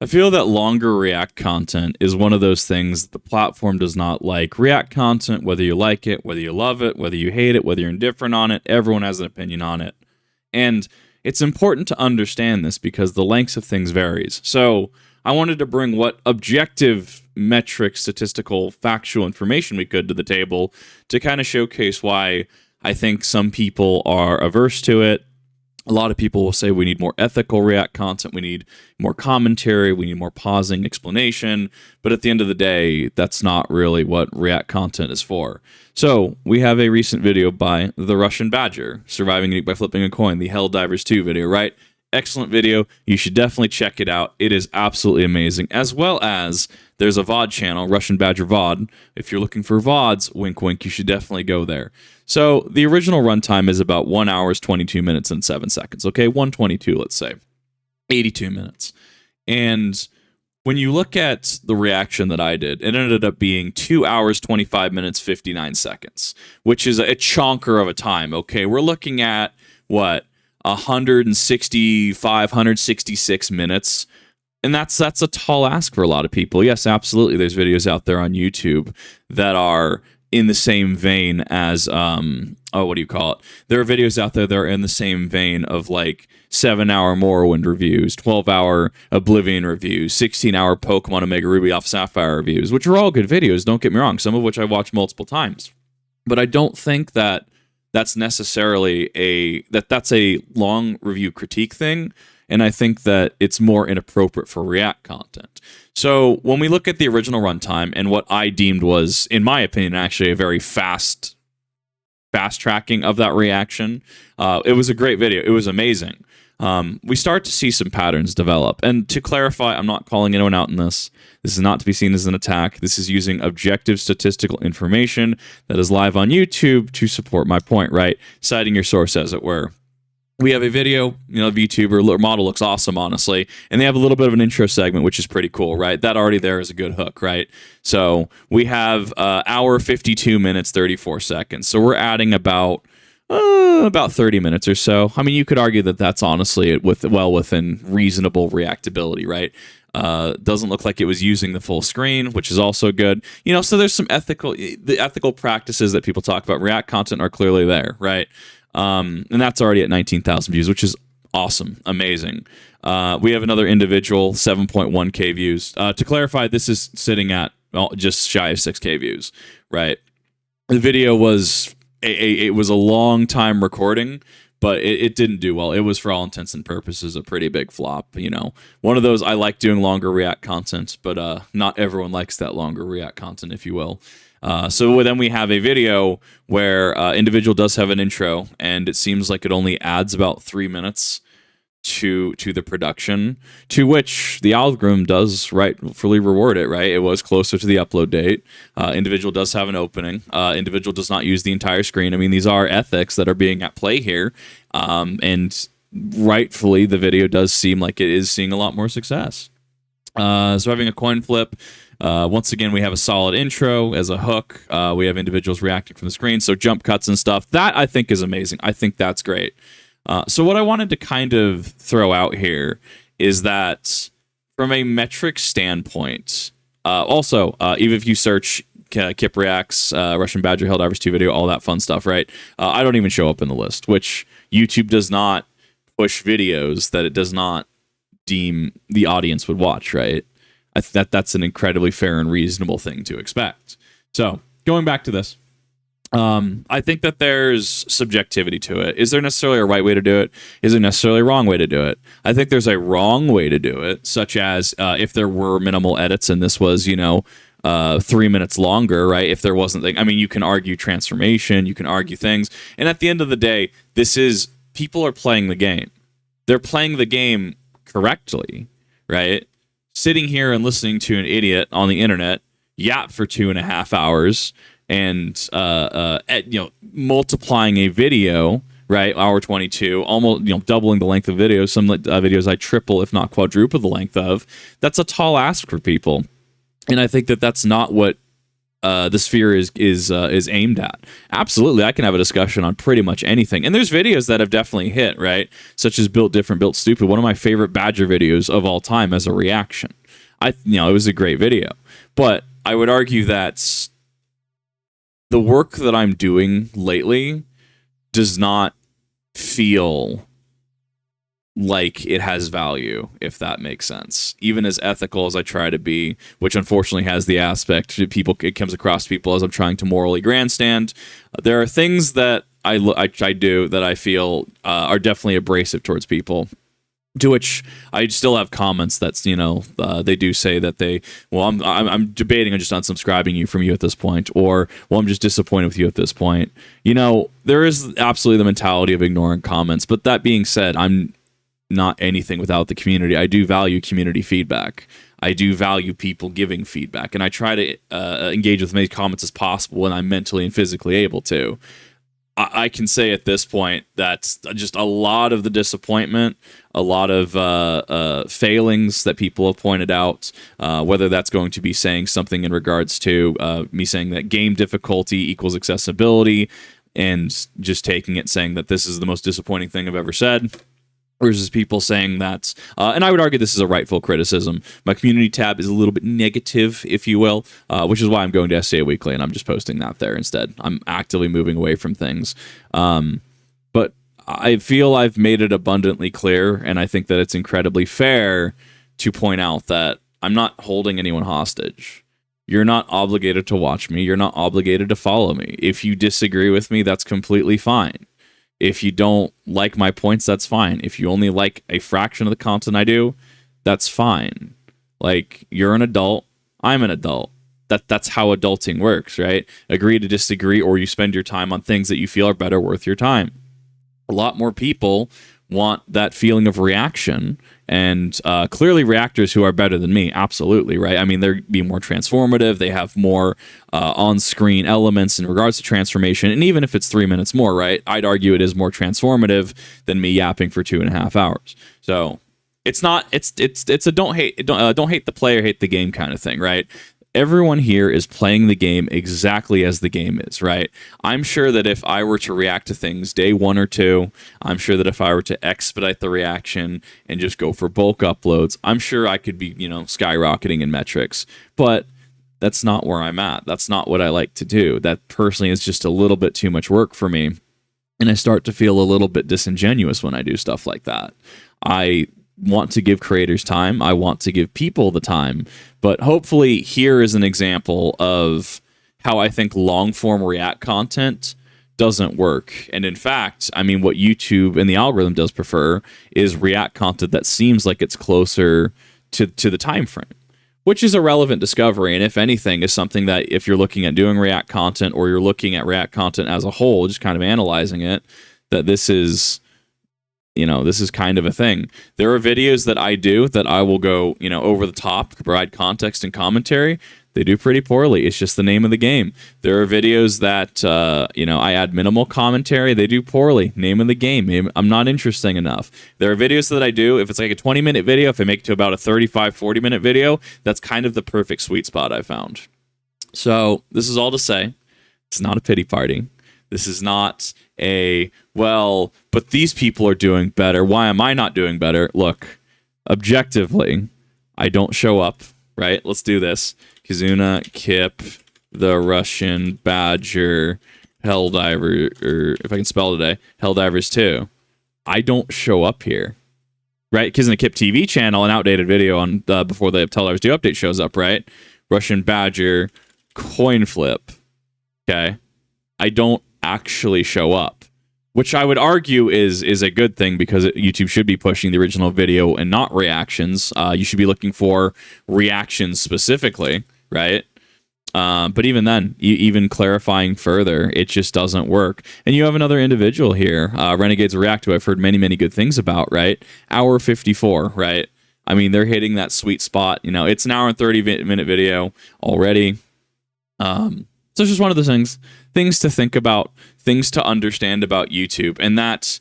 I feel that longer React content is one of those things the platform does not like. React content, whether you like it, whether you love it, whether you hate it, whether you're indifferent on it, everyone has an opinion on it. And it's important to understand this because the lengths of things varies. So I wanted to bring what objective metric, statistical, factual information we could to the table to kind of showcase why I think some people are averse to it. A lot of people will say we need more ethical React content, we need more commentary, we need more pausing, explanation, but at the end of the day, that's not really what React content is for. So we have a recent video by TheRussianBadger, Surviving a Nuke by Flipping a Coin, the Helldivers 2 video, right? Excellent video. You should definitely check it out. It is absolutely amazing. As well as there's a VOD channel, RussianBadger VOD. If you're looking for VODs, wink wink, you should definitely go there. So the original runtime is about 1 hour, 22 minutes, and 7 seconds. Okay, 122, let's say. 82 minutes. And when you look at the reaction that I did, it ended up being 2 hours, 25 minutes, 59 seconds, which is a chonker of a time. Okay, we're looking at what? 165, 166 minutes. And that's a tall ask for a lot of people. Yes, absolutely. There's videos out there on YouTube that are in the same vein as what do you call it? There are videos out there that are in the same vein of like 7-hour Morrowind reviews, 12-hour Oblivion reviews, 16-hour Pokemon Omega Ruby Alpha Sapphire reviews, which are all good videos, don't get me wrong, some of which I watched multiple times. But I don't think that that's necessarily that's a long review critique thing, and I think that it's more inappropriate for React content. So when we look at the original runtime and what I deemed was, in my opinion, actually a very fast tracking of that reaction, it was a great video. It was amazing. We start to see some patterns develop. And to clarify, I'm not calling anyone out in this. This is not to be seen as an attack. This is using objective statistical information that is live on YouTube to support my point, right? Citing your source, as it were. We have a video, the VTuber model looks awesome, honestly, and they have a little bit of an intro segment, which is pretty cool, right? That already there is a good hook, right? So we have hour 52 minutes 34 seconds. So we're adding about 30 minutes or so. I mean, you could argue that that's honestly well within reasonable reactability, right? Doesn't look like it was using the full screen, which is also good. So there's some the ethical practices that people talk about. React content are clearly there, right? And that's already at 19,000 views, which is awesome, amazing. We have another individual, 7.1K views. To clarify, this is sitting at just shy of 6K views, right? The video was it was a long time recording, but it didn't do well. It was, for all intents and purposes, a pretty big flop. One of those, I like doing longer React content, but not everyone likes that longer React content, if you will. So then we have a video where individual does have an intro, and it seems like it only adds about 3 minutes to the production, to which the algorithm does rightfully reward it, right? It was closer to the upload date. Individual does have an opening. Individual does not use the entire screen. I mean, these are ethics that are being at play here, and rightfully the video does seem like it is seeing a lot more success. So having a coin flip, once again, we have a solid intro as a hook. We have individuals reacting from the screen, so jump cuts and stuff. That, I think, is amazing. I think that's great. So what I wanted to kind of throw out here is that from a metric standpoint, also, even if you search Kip Reacts, RussianBadger, Helldivers 2 video, all that fun stuff, right? I don't even show up in the list, which YouTube does not push videos that it does not deem the audience would watch, right? That's an incredibly fair and reasonable thing to expect. So going back to this, I think that there's subjectivity to it. Is there necessarily a right way to do it? Is there necessarily a wrong way to do it? I think there's a wrong way to do it, such as if there were minimal edits and this was, 3 minutes longer, right? If there wasn't, you can argue transformation, you can argue things. And at the end of the day, people are playing the game. They're playing the game correctly, right? Sitting here and listening to an idiot on the internet yap for 2.5 hours and multiplying a video, right, hour 22, almost doubling the length of videos. Some videos I triple, if not quadruple the length of. That's a tall ask for people, and I think that that's not what the sphere is aimed at. Absolutely, I can have a discussion on pretty much anything. And there's videos that have definitely hit, right? Such as Built Different, Built Stupid, one of my favorite Badger videos of all time as a reaction. It was a great video. But I would argue that the work that I'm doing lately does not feel like it has value, if that makes sense. Even as ethical as I try to be, which unfortunately has the aspect it comes across to people as I'm trying to morally grandstand. There are things that I do that I feel are definitely abrasive towards people. To which I still have comments that's, they do say that I'm debating on just unsubscribing from you at this point, or, well, I'm just disappointed with you at this point. There is absolutely the mentality of ignoring comments, but that being said, I'm not anything without the community. I do value community feedback. I do value people giving feedback, and I try to engage with as many comments as possible when I'm mentally and physically able to. I can say at this point that just a lot of the disappointment, a lot of failings that people have pointed out, whether that's going to be saying something in regards to me saying that game difficulty equals accessibility, and just taking it saying that this is the most disappointing thing I've ever said, versus people saying that, and I would argue this is a rightful criticism. My community tab is a little bit negative, if you will, which is why I'm going to SCA Weekly and I'm just posting that there instead. I'm actively moving away from things. But I feel I've made it abundantly clear, and I think that it's incredibly fair to point out that I'm not holding anyone hostage. You're not obligated to watch me. You're not obligated to follow me. If you disagree with me, that's completely fine. If you don't like my points, that's fine. If you only like a fraction of the content I do, that's fine. Like, you're an adult, I'm an adult. That's how adulting works, right? Agree to disagree, or you spend your time on things that you feel are better worth your time. A lot more people want that feeling of reaction, and clearly reactors who are better than me, absolutely, right? I mean, they're being more transformative, they have more on-screen elements in regards to transformation, and even if it's 3 minutes more, right, I'd argue it is more transformative than me yapping for 2.5 hours. So it's a don't hate the player, hate the game kind of thing, right? Everyone here is playing the game exactly as the game is, right? I'm sure that if I were to react to things day 1 or 2, I'm sure that if I were to expedite the reaction and just go for bulk uploads, I'm sure I could be, skyrocketing in metrics. But that's not where I'm at. That's not what I like to do. That personally is just a little bit too much work for me. And I start to feel a little bit disingenuous when I do stuff like that. I want to give creators time. I want to give people the time. But hopefully here is an example of how I think long-form React content doesn't work. And in fact, I mean, what YouTube and the algorithm does prefer is React content that seems like it's closer to the time frame, which is a relevant discovery. And if anything, is something that if you're looking at doing React content, or you're looking at React content as a whole, just kind of analyzing it, that this is kind of a thing. There are videos that I do that I will go, over the top, provide context and commentary. They do pretty poorly. It's just the name of the game. There are videos that, I add minimal commentary. They do poorly. Name of the game. I'm not interesting enough. There are videos that I do, if it's like a 20-minute video, if I make it to about a 35, 40-minute video, that's kind of the perfect sweet spot I found. So this is all to say, it's not a pity party. This is not but these people are doing better. Why am I not doing better? Look, objectively, I don't show up, right? Let's do this. Kizuna, Kip, the Russian Badger, Helldiver, or if I can spell today, Helldivers 2. I don't show up here, right? Kizuna Kip TV channel, an outdated video on before the Helldivers 2 update shows up, right? Russian Badger, coin flip, okay? I don't actually show up, which I would argue is a good thing, because YouTube should be pushing the original video and not reactions. You should be looking for reactions specifically, right? But even then, even clarifying further, it just doesn't work. And you have another individual here, Renegades React, who I've heard many, many good things about, right? Hour 54, right? I mean, they're hitting that sweet spot. It's an hour and 30-minute video already. So it's just one of those things to think about, things to understand about YouTube, and that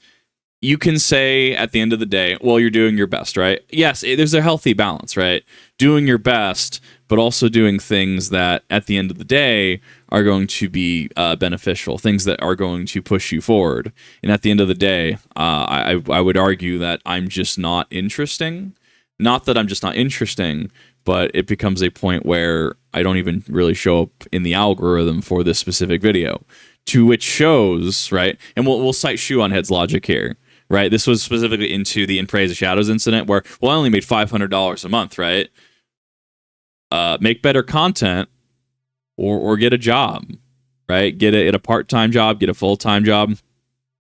you can say at the end of the day, well, you're doing your best, right? Yes, there's a healthy balance, right? Doing your best, but also doing things that at the end of the day are going to be beneficial, things that are going to push you forward. And at the end of the day, I would argue that I'm just not interesting. Not that I'm just not interesting, but it becomes a point where I don't even really show up in the algorithm for this specific video, to which shows, right? And we'll cite Shoe on Head's logic here, right? This was specifically into the In Praise of Shadows incident where, well, I only made $500 a month, right? Make better content or get a job, right? Get a part-time job, get a full-time job.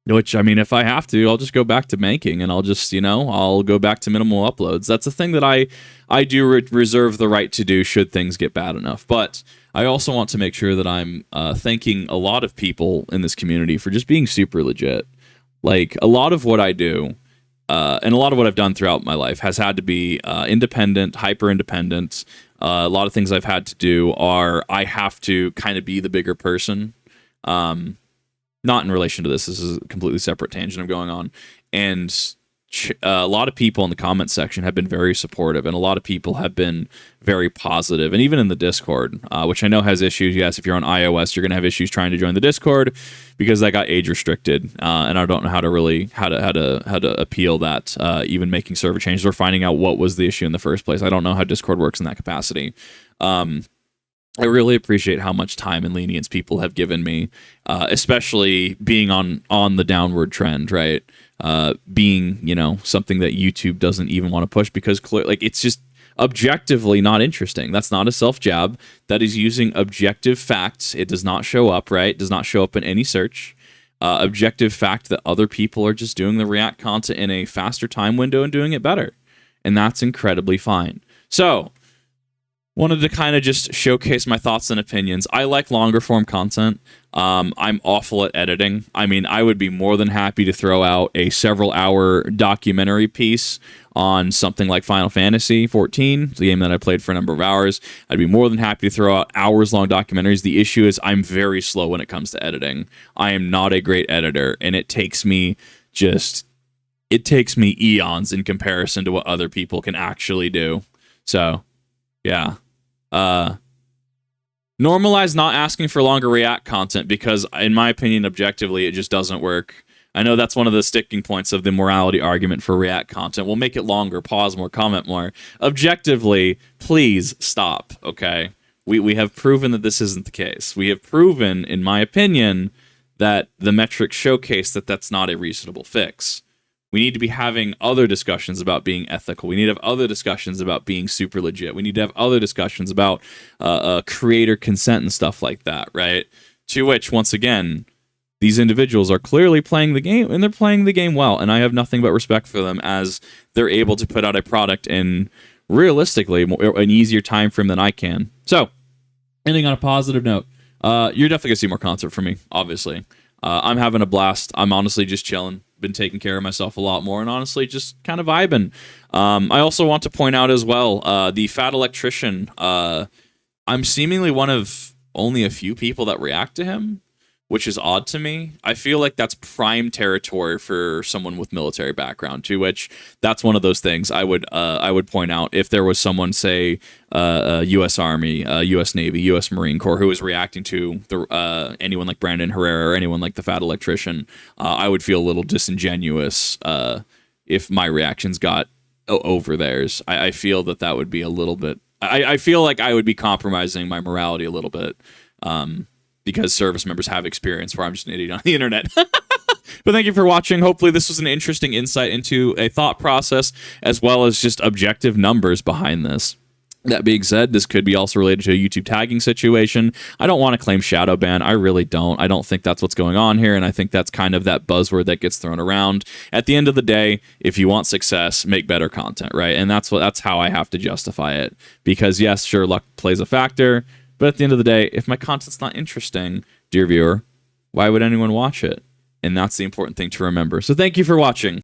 Which, I mean, if I have to, I'll just go back to making, and I'll just, I'll go back to minimal uploads. That's a thing that I do reserve the right to do should things get bad enough. But I also want to make sure that I'm thanking a lot of people in this community for just being super legit. Like, a lot of what I do, and a lot of what I've done throughout my life has had to be independent, hyper-independent. A lot of things I've had to do are I have to kind of be the bigger person. Not in relation to this. This is a completely separate tangent I'm going on. And a lot of people in the comment section have been very supportive, and a lot of people have been very positive. And even in the Discord, which I know has issues. Yes, if you're on iOS, you're going to have issues trying to join the Discord because that got age restricted. And I don't know how to appeal that, even making server changes or finding out what was the issue in the first place. I don't know how Discord works in that capacity. I really appreciate how much time and lenience people have given me, especially being on the downward trend, right? Being, something that YouTube doesn't even want to push because it's just objectively not interesting. That's not a self-jab. That is using objective facts. It does not show up, right? It does not show up in any search. Objective fact that other people are just doing the React content in a faster time window and doing it better. And that's incredibly fine. So, wanted to kind of just showcase my thoughts and opinions. I like longer form content. I'm awful at editing. I mean, I would be more than happy to throw out a several-hour documentary piece on something like Final Fantasy XIV, the game that I played for a number of hours. I'd be more than happy to throw out hours-long documentaries. The issue is I'm very slow when it comes to editing. I am not a great editor, and it takes me eons in comparison to what other people can actually do. So, yeah. Normalize not asking for longer React content because, in my opinion, objectively, it just doesn't work. I know that's one of the sticking points of the morality argument for React content. We'll make it longer, pause more, comment more. Objectively, please stop, okay? We have proven that this isn't the case. We have proven, in my opinion, that the metrics showcase that that's not a reasonable fix. We need to be having other discussions about being ethical. We need to have other discussions about being super legit. We need to have other discussions about creator consent and stuff like that, right? To which, once again, these individuals are clearly playing the game, and they're playing the game well, and I have nothing but respect for them as they're able to put out a product in, realistically, an easier time frame than I can. So, ending on a positive note, you're definitely going to see more content from me, obviously. I'm having a blast. I'm honestly just chilling. Been taking care of myself a lot more and honestly just kind of vibing. I also want to point out as well, the Fat Electrician. I'm seemingly one of only a few people that react to him, which is odd to me. I feel like that's prime territory for someone with military background, to which that's one of those things I would point out if there was someone, say, U.S. Army, U.S. Navy, U.S. Marine Corps, who was reacting to anyone like Brandon Herrera or anyone like the Fat Electrician. I would feel a little disingenuous if my reactions got over theirs. I feel that would be a little bit... I feel like I would be compromising my morality a little bit. Because service members have experience where I'm just an idiot on the internet. But thank you for watching. Hopefully this was an interesting insight into a thought process as well as just objective numbers behind this. That being said, this could be also related to a YouTube tagging situation. I don't want to claim shadow ban. I really don't. I don't think that's what's going on here, and I think that's kind of that buzzword that gets thrown around. At the end of the day, if you want success, make better content, right? And that's how I have to justify it. Because yes, sure, luck plays a factor, but at the end of the day, if my content's not interesting, dear viewer, why would anyone watch it? And that's the important thing to remember. So thank you for watching.